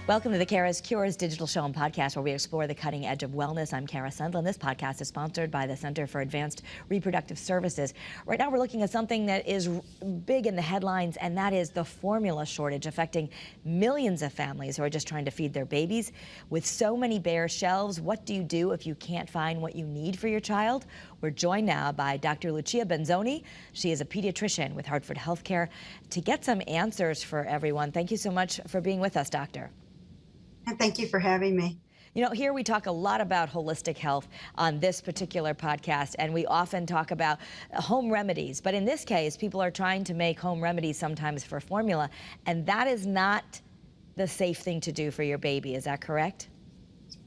Welcome to the CURES digital show and podcast, where we explore the cutting edge of wellness. I'm Kara Sundlin. This podcast is sponsored by the Center for Advanced Reproductive Services. Right now we're looking at something that is big in the headlines, and that is the formula shortage affecting millions of families who are just trying to feed their babies. With so many bare shelves, what do you do if you can't find what you need for your child? We're joined now by Dr. Lucia Benzoni. She is a pediatrician with Hartford Healthcare, to get some answers for everyone. Thank you so much for being with us, Doctor. And thank you for having me. You know, here we talk a lot about holistic health on this particular podcast, and we often talk about home remedies. But in this case, people are trying to make home remedies sometimes for formula, and that is not the safe thing to do for your baby. Is that correct?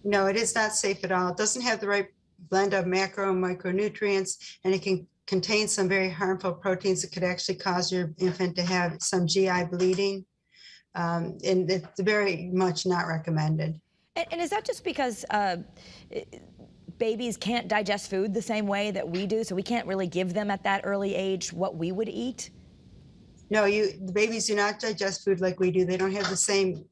No, it is not safe at all. It doesn't have the right blend of macro and micronutrients, and it can contain some very harmful proteins that could actually cause your infant to have some GI bleeding. And it's very much not recommended. And is that just because babies can't digest food the same way that we do, so we can't really give them at that early age what we would eat? No, the babies do not digest food like we do. They don't have the same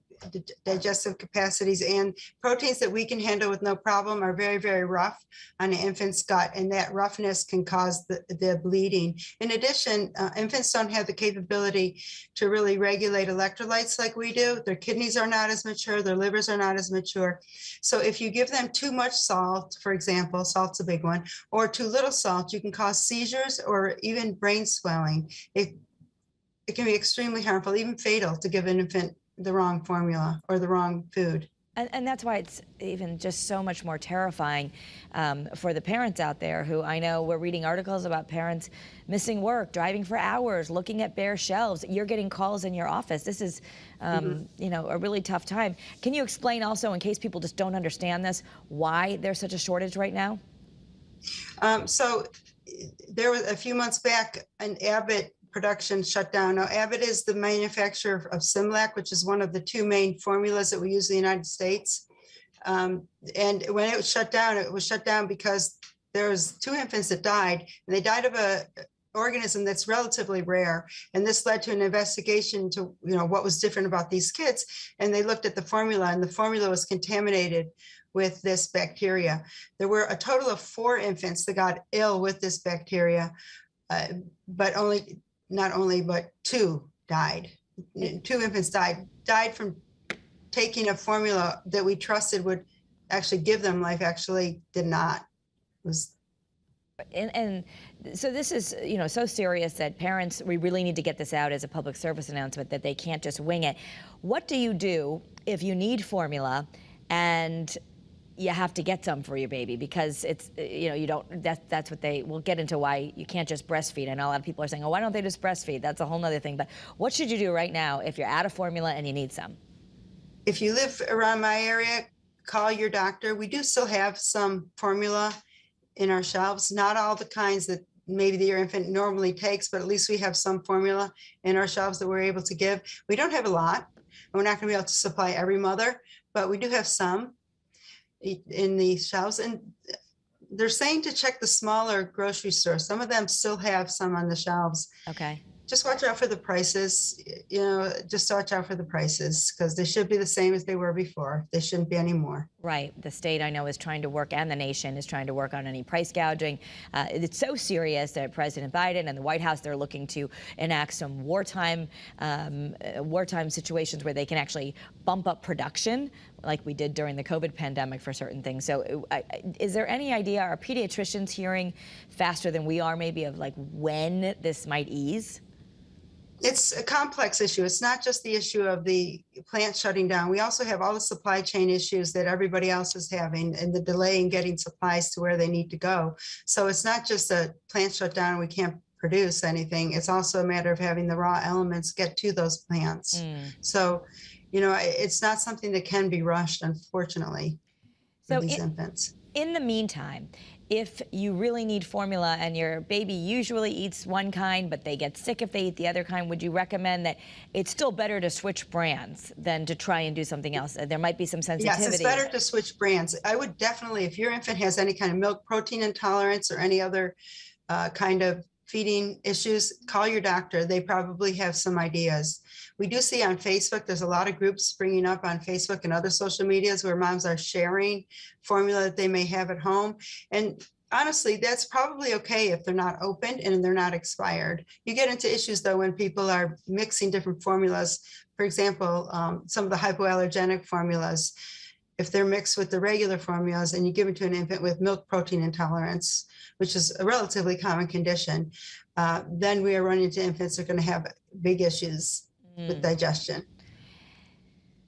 digestive capacities, and proteins that we can handle with no problem are very, very rough on an infant's gut, and that roughness can cause the bleeding. In addition, infants don't have the capability to really regulate electrolytes like we do. Their kidneys are not as mature, their livers are not as mature. So if you give them too much salt, for example, salt's a big one, or too little salt, you can cause seizures or even brain swelling. It can be extremely harmful, even fatal, to give an infant the wrong formula or the wrong food. And that's why it's even just so much more terrifying for the parents out there who, I know we're reading articles about parents missing work, driving for hours, looking at bare shelves. You're getting calls in your office. This is, you know, a really tough time. Can you explain also, in case people just don't understand this, why there's such a shortage right now? So there was a few months back, an Abbott production shut down. Now, Abbott is the manufacturer of Similac, which is one of the two main formulas that we use in the United States. And when it was shut down because there was 2 infants that died, and they died of a organism that's relatively rare. And this led to an investigation to, you know, what was different about these kids. And they looked at the formula, and the formula was contaminated with this bacteria. There were a total of 4 infants that got ill with this bacteria, but not only, but 2 died. 2 infants died from taking a formula that we trusted would actually give them life, actually did not. And so this is, you know, so serious that parents, we really need to get this out as a public service announcement, that they can't just wing it. What do you do if you need formula and you have to get some for your baby? Because it's, you know, you don't, that's what we'll get into why you can't just breastfeed. I know a lot of people are saying, oh, why don't they just breastfeed? That's a whole nother thing. But what should you do right now if you're out of formula and you need some? If you live around my area, call your doctor. We do still have some formula in our shelves, not all the kinds that maybe your infant normally takes, but at least we have some formula in our shelves that we're able to give. We don't have a lot, and we're not going to be able to supply every mother, but we do have some in the shelves. And they're saying to check the smaller grocery stores. Some of them still have some on the shelves. Okay. Just watch out for the prices, you know, just watch out for the prices, because they should be the same as they were before. They shouldn't be any more. Right. The state, I know, is trying to work, and the nation is trying to work on any price gouging. It's so serious that President Biden and the White House, they're looking to enact some wartime situations where they can actually bump up production, like we did during the COVID pandemic for certain things. So is there any idea, are pediatricians hearing faster than we are maybe of like when this might ease? It's a complex issue. It's not just the issue of the plant shutting down. We also have all the supply chain issues that everybody else is having, and the delay in getting supplies to where they need to go. So it's not just a plant shut down and we can't produce anything. It's also a matter of having the raw elements get to those plants. So, you know, it's not something that can be rushed, unfortunately, for these infants. In the meantime, if you really need formula and your baby usually eats one kind, but they get sick if they eat the other kind, would you recommend that it's still better to switch brands than to try and do something else? There might be some sensitivity. Yes, it's better to switch brands. I would definitely, if your infant has any kind of milk protein intolerance or any other kind of feeding issues, call your doctor. They probably have some ideas. We do see on Facebook, there's a lot of groups springing up on Facebook and other social medias where moms are sharing formula that they may have at home. And honestly, that's probably okay if they're not opened and they're not expired. You get into issues though when people are mixing different formulas. For example, some of the hypoallergenic formulas, if they're mixed with the regular formulas and you give it to an infant with milk protein intolerance, which is a relatively common condition, then we are running into infants that are going to have big issues with digestion.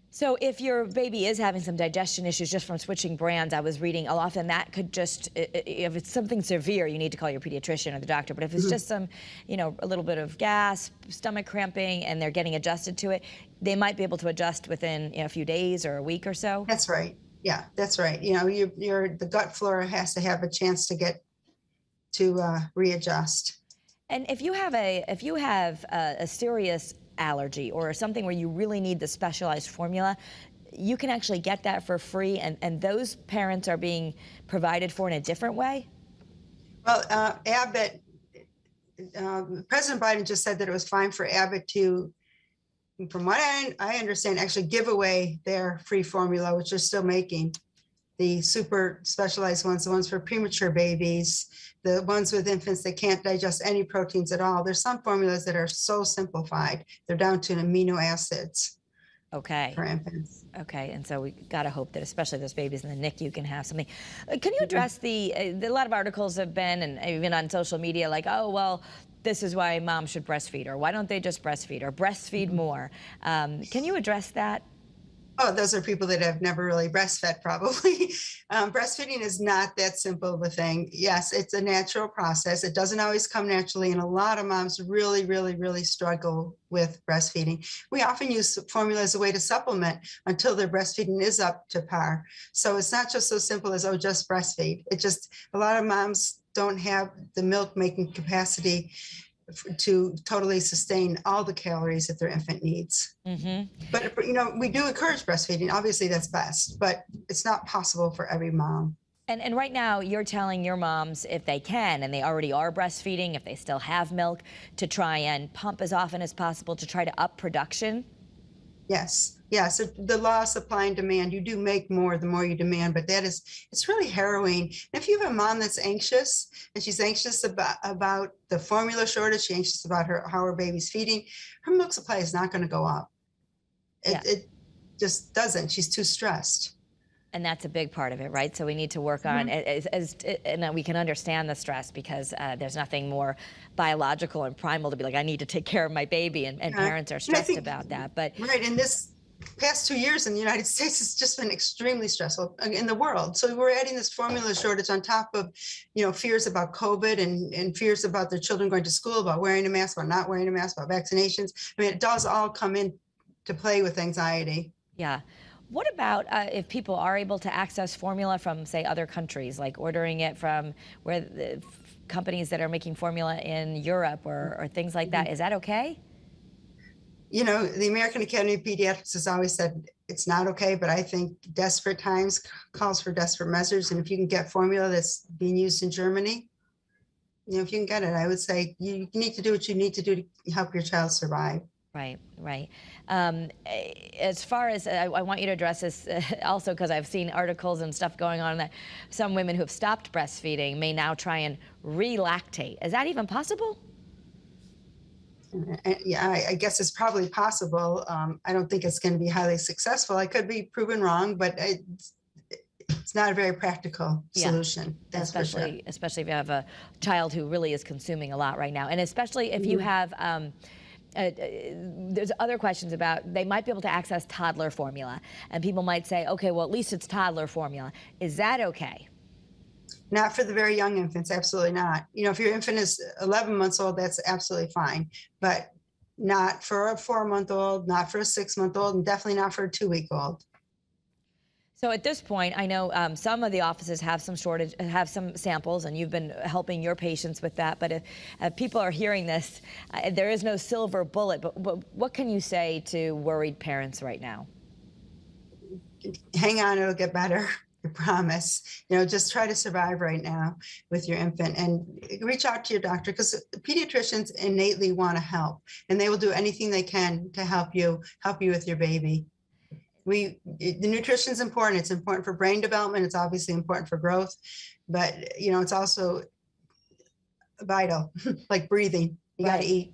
So if your baby is having some digestion issues just from switching brands, I was reading often that could just, if it's something severe, you need to call your pediatrician or the doctor. But if it's just some, a little bit of gas, stomach cramping, and they're getting adjusted to it, they might be able to adjust within a few days or a week or so. That's right. Yeah, that's right. The gut flora has to have a chance to get to readjust. And if you have a serious allergy or something where you really need the specialized formula, you can actually get that for free, and those parents are being provided for in a different way? Well, Abbott, President Biden just said that it was fine for Abbott to, from what I understand, actually give away their free formula, which they're still making. The super specialized ones, the ones for premature babies, the ones with infants that can't digest any proteins at all. There's some formulas that are so simplified, they're down to amino acids. Okay. For infants. Okay, and so we got to hope that especially those babies in the NICU can have something. Can you address a lot of articles have been, and even on social media, like, oh, well, this is why moms should breastfeed, or why don't they just breastfeed, or breastfeed more? Can you address that? Oh, those are people that have never really breastfed, probably. Breastfeeding is not that simple of a thing. Yes, it's a natural process. It doesn't always come naturally, and a lot of moms really, really, really struggle with breastfeeding. We often use formula as a way to supplement until their breastfeeding is up to par. So it's not just so simple as, oh, just breastfeed. It just, a lot of moms don't have the milk making capacity to totally sustain all the calories that their infant needs. But we do encourage breastfeeding. Obviously that's best, but it's not possible for every mom. And right now you're telling your moms, if they can, and they already are breastfeeding, if they still have milk, to try and pump as often as possible to try to up production? Yes. Yeah, so the law of supply and demand, you do make more the more you demand, but it's really harrowing. And if you have a mom that's anxious, and she's anxious about the formula shortage, she's anxious about how her baby's feeding, her milk supply is not going to go up. It just doesn't. She's too stressed. And that's a big part of it, right? So we need to work on, and we can understand the stress, because there's nothing more biological and primal to be like, I need to take care of my baby, and parents are stressed about that. But right, in this past 2 years in the United States, it's just been extremely stressful in the world. So we're adding this formula shortage on top of, fears about COVID and fears about their children going to school, about wearing a mask, about not wearing a mask, about vaccinations. I mean, it does all come in to play with anxiety. Yeah. What about if people are able to access formula from, say, other countries, like ordering it from where the companies that are making formula in Europe or things like that? Is that okay? The American Academy of Pediatrics has always said it's not okay, but I think desperate times calls for desperate measures. And if you can get formula that's being used in Germany, if you can get it, I would say you need to do what you need to do to help your child survive. Right, right. As far as, I want you to address this also, because I've seen articles and stuff going on that some women who have stopped breastfeeding may now try and relactate. Is that even possible? Yeah, I guess it's probably possible. I don't think it's going to be highly successful. I could be proven wrong, but it's not a very practical solution. That's especially if you have a child who really is consuming a lot right now, and especially if you have. There's other questions about, they might be able to access toddler formula, and people might say, okay, well, at least it's toddler formula. Is that okay? Not for the very young infants, absolutely not. If your infant is 11 months old, that's absolutely fine, but not for a 4-month-old, not for a 6-month-old, and definitely not for a 2-week-old. So at this point, I know some of the offices have some samples, and you've been helping your patients with that. But if people are hearing this, there is no silver bullet. But what can you say to worried parents right now? Hang on, it'll get better. I promise. Just try to survive right now with your infant and reach out to your doctor, because pediatricians innately want to help, and they will do anything they can to help you with your baby. The nutrition is important. It's important for brain development. It's obviously important for growth, but it's also vital, like breathing. You got to eat.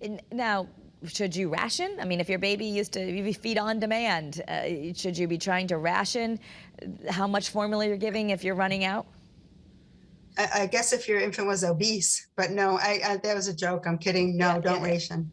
And now, should you ration? I mean, if your baby used to feed on demand, should you be trying to ration how much formula you're giving if you're running out? I guess if your infant was obese, but no, that was a joke. I'm kidding. No, don't ration.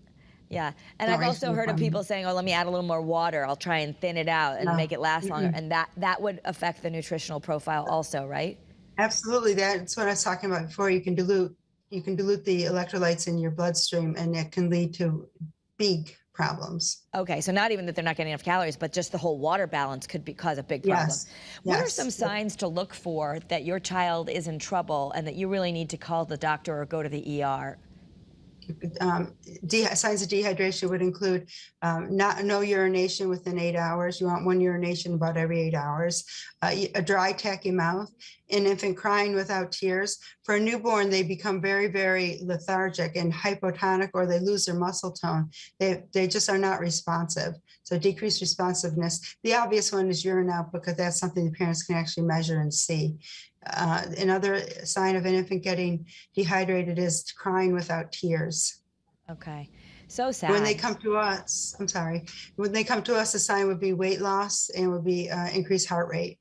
Yeah, and I've also heard of people saying, oh, let me add a little more water. I'll try and thin it out and make it last longer. And that would affect the nutritional profile also, right? Absolutely. That's what I was talking about before. You can dilute the electrolytes in your bloodstream, and it can lead to big problems. Okay, so not even that they're not getting enough calories, but just the whole water balance could cause a big problem. Yes. What are some signs to look for that your child is in trouble and that you really need to call the doctor or go to the ER? Signs of dehydration would include no urination within 8 hours. You want one urination about every 8 hours. A dry, tacky mouth. An infant crying without tears. For a newborn, they become very, very lethargic and hypotonic, or they lose their muscle tone. They just are not responsive. So decreased responsiveness. The obvious one is urine out, because that's something the parents can actually measure and see. Another sign of an infant getting dehydrated is crying without tears. Okay, so sad. When they come to us, the sign would be weight loss and would be increased heart rate.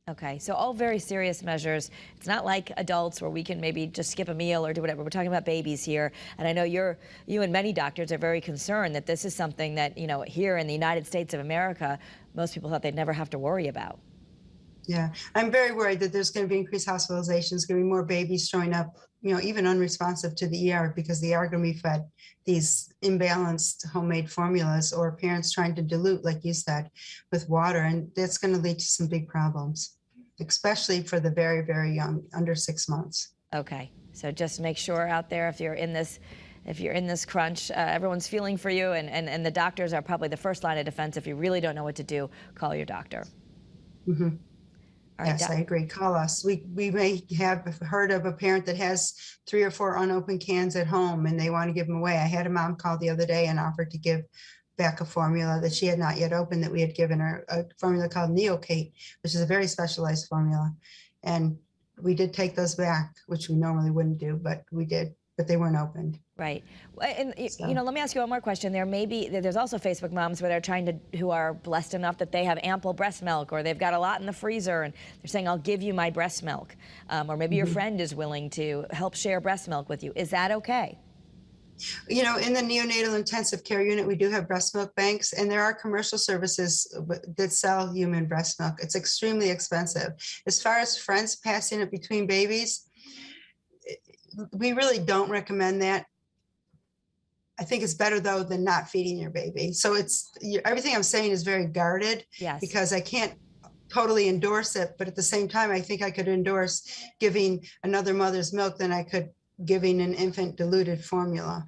Okay, so all very serious measures. It's not like adults where we can maybe just skip a meal or do whatever. We're talking about babies here, and I know you and many doctors are very concerned that this is something that, here in the United States of America, most people thought they'd never have to worry about. Yeah, I'm very worried that there's going to be increased hospitalizations, going to be more babies showing up, even unresponsive to the ER, because they are going to be fed these imbalanced homemade formulas, or parents trying to dilute, like you said, with water. And that's going to lead to some big problems, especially for the very, very young, under 6 months. Okay, so just make sure out there, if you're in this crunch, everyone's feeling for you, and the doctors are probably the first line of defense. If you really don't know what to do, call your doctor. Mm-hmm. Right, yes, I agree. Call us. We may have heard of a parent that has 3 or 4 unopened cans at home, and they want to give them away. I had a mom call the other day and offered to give back a formula that she had not yet opened, that we had given her, a formula called Neocate, which is a very specialized formula. And we did take those back, which we normally wouldn't do, but we did. But they weren't opened. Right. And, let me ask you one more question. There's also Facebook moms who are blessed enough that they have ample breast milk, or they've got a lot in the freezer, and they're saying, I'll give you my breast milk. Or maybe your friend is willing to help share breast milk with you. Is that okay? In the neonatal intensive care unit, we do have breast milk banks, and there are commercial services that sell human breast milk. It's extremely expensive. As far as friends passing it between babies, we really don't recommend that. I think it's better, though, than not feeding your baby. So everything I'm saying is very guarded. Yes. Because I can't totally endorse it, but at the same time, I think I could endorse giving another mother's milk than I could giving an infant diluted formula.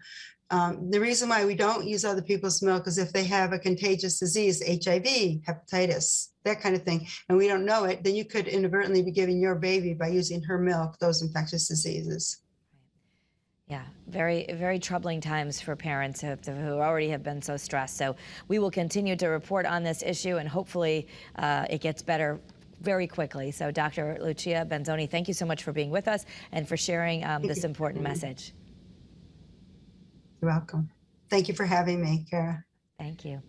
The reason why we don't use other people's milk is if they have a contagious disease, HIV, hepatitis, that kind of thing, and we don't know it, then you could inadvertently be giving your baby, by using her milk, those infectious diseases. Yeah, very, very troubling times for parents who already have been so stressed. So we will continue to report on this issue, and hopefully it gets better very quickly. So Dr. Lucia Benzoni, thank you so much for being with us and for sharing this important message. You're welcome. Thank you for having me, Kara. Thank you.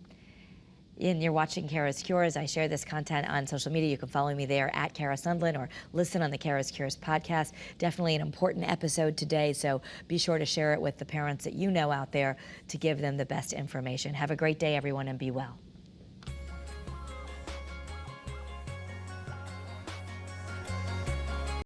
And you're watching CURES Cures. I share this content on social media. You can follow me there at Kara Sundlin, or listen on the CURES Cures podcast. Definitely an important episode today, so be sure to share it with the parents that you know out there to give them the best information. Have a great day, everyone, and be well.